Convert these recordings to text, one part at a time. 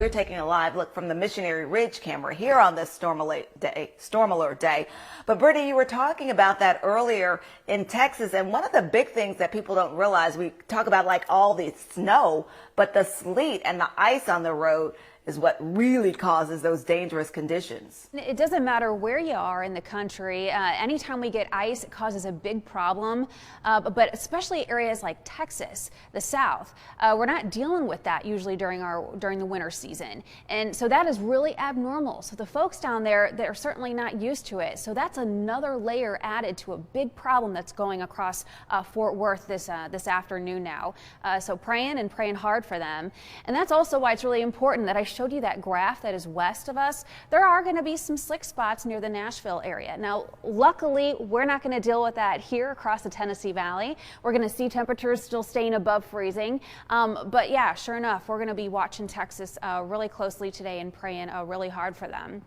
We're taking a live look from the Missionary Ridge camera here on this storm alert day. But Brittany, you were talking about that earlier in Texas, and one of the big things that people don't realize, we talk about like all the snow, but the sleet and the ice on the road is what really causes those dangerous conditions. It doesn't matter where you are in the country. Anytime we get ice, it causes a big problem. But especially areas like Texas, the South, we're not dealing with that usually during the winter season. And so that is really abnormal. So the folks down there, they're certainly not used to it. So that's another layer added to a big problem that's going across Fort Worth this afternoon now. So praying hard for them. And that's also why it's really important that I showed you that graph that is west of us. There are going to be some slick spots near the Nashville area. Now, luckily, we're not going to deal with that here across the Tennessee Valley. We're going to see temperatures still staying above freezing. But yeah, sure enough, we're going to be watching Texas really closely today and praying really hard for them.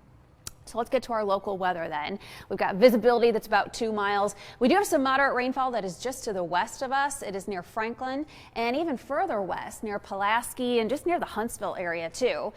So let's get to our local weather then. We've got visibility that's about 2 miles. We do have some moderate rainfall that is just to the west of us. It is near Franklin and even further west near Pulaski and just near the Huntsville area too.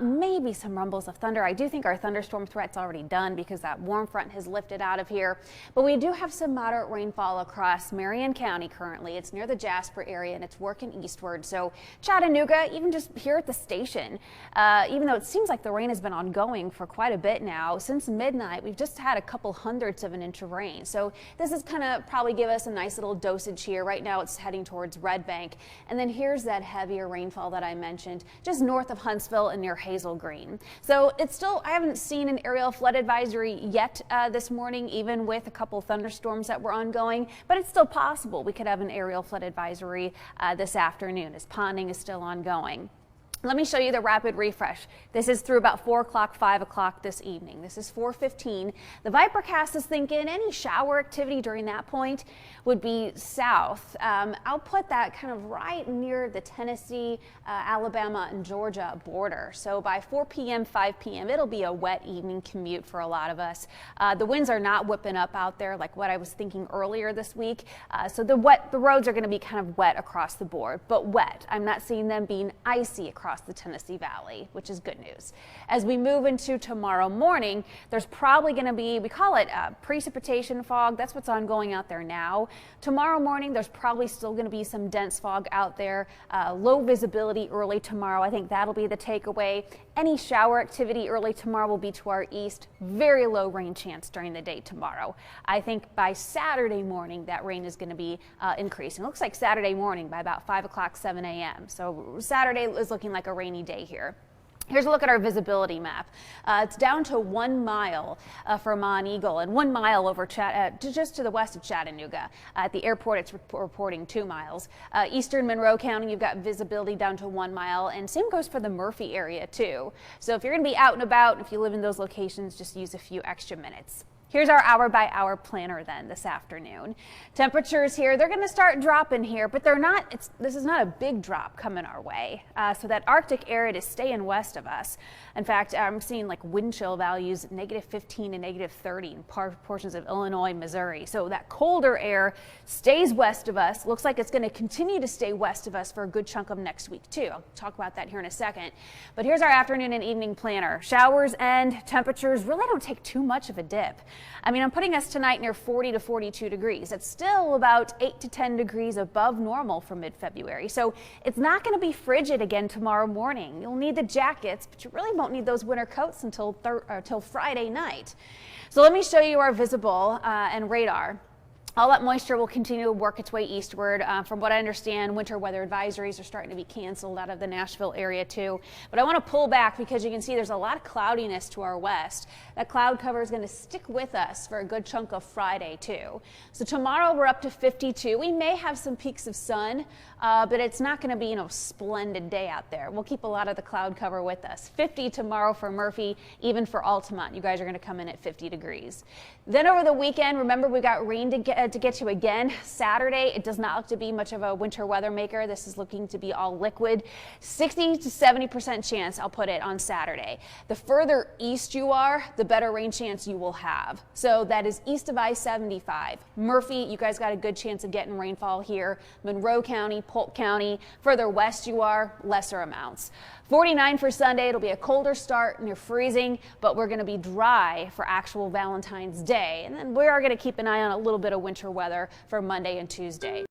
Maybe some rumbles of thunder. I do think our thunderstorm threat's already done because that warm front has lifted out of here. But we do have some moderate rainfall across Marion County currently. It's near the Jasper area and it's working eastward. So Chattanooga, even just here at the station, even though it seems like the rain has been ongoing for quite a bit now, since midnight, we've just had a couple hundredths of an inch of rain. So this is kind of probably give us a nice little dosage here. Right now it's heading towards Red Bank. And then here's that heavier rainfall that I mentioned just north of Huntsville and near Hazel Green. So it's still, I haven't seen an aerial flood advisory yet this morning, even with a couple thunderstorms that were ongoing, but it's still possible we could have an aerial flood advisory this afternoon as ponding is still ongoing. Let me show you the rapid refresh. This is through about 4 o'clock, 5 o'clock this evening. This is 4:15. The Vipercast is thinking any shower activity during that point would be south. I'll put that kind of right near the Tennessee, Alabama, and Georgia border. So by 4 p.m., 5 p.m., it'll be a wet evening commute for a lot of us. The winds are not whipping up out there like what I was thinking earlier this week. So the roads are going to be kind of wet across the board, but wet. I'm not seeing them being icy across the Tennessee Valley, which is good news. As we move into tomorrow morning, there's probably going to be, we call it precipitation fog. That's what's ongoing out there now. Tomorrow morning, there's probably still going to be some dense fog out there. Low visibility early tomorrow. I think that'll be the takeaway. Any shower activity early tomorrow will be to our east. Very low rain chance during the day tomorrow. I think by Saturday morning, that rain is going to be increasing. It looks like Saturday morning by about 5 o'clock, 7 a.m. So Saturday is looking like a rainy day here. Here's a look at our visibility map. It's down to 1 mile for Monteagle and 1 mile over just to the west of Chattanooga. At the airport, it's reporting 2 miles. Eastern Monroe County, you've got visibility down to 1 mile, and same goes for the Murphy area too. So if you're going to be out and about, if you live in those locations, just use a few extra minutes. Here's our hour-by-hour planner then this afternoon. Temperatures here, they're going to start dropping here, but they're not. This is not a big drop coming our way. So that Arctic air, it is staying west of us. In fact, I'm seeing like wind chill values -15 to -30 in portions of Illinois, Missouri. So that colder air stays west of us. Looks like it's going to continue to stay west of us for a good chunk of next week too. I'll talk about that here in a second. But here's our afternoon and evening planner. Showers and temperatures really don't take too much of a dip. I mean, I'm putting us tonight near 40 to 42 degrees. It's still about 8 to 10 degrees above normal for mid-February. So it's not going to be frigid again tomorrow morning. You'll need the jackets, but you really won't need those winter coats until Friday night. So let me show you our visible and radar. All that moisture will continue to work its way eastward. From what I understand, winter weather advisories are starting to be canceled out of the Nashville area too. But I want to pull back because you can see there's a lot of cloudiness to our west. That cloud cover is going to stick with us for a good chunk of Friday too. So tomorrow we're up to 52. We may have some peaks of sun, but it's not going to be, splendid day out there. We'll keep a lot of the cloud cover with us. 50 tomorrow for Murphy, even for Altamont. You guys are going to come in at 50 degrees. Then over the weekend, remember we got rain to get to again. Saturday, it does not look to be much of a winter weather maker. This is looking to be all liquid. 60 to 70% chance, I'll put it, on Saturday. The further east you are, the better rain chance you will have. So that is east of I-75. Murphy, you guys got a good chance of getting rainfall here. Monroe County, Polk County. Further west you are, lesser amounts. 49 for Sunday. It'll be a colder start near freezing, but we're going to be dry for actual Valentine's Day. And then we are going to keep an eye on a little bit of winter weather for Monday and Tuesday.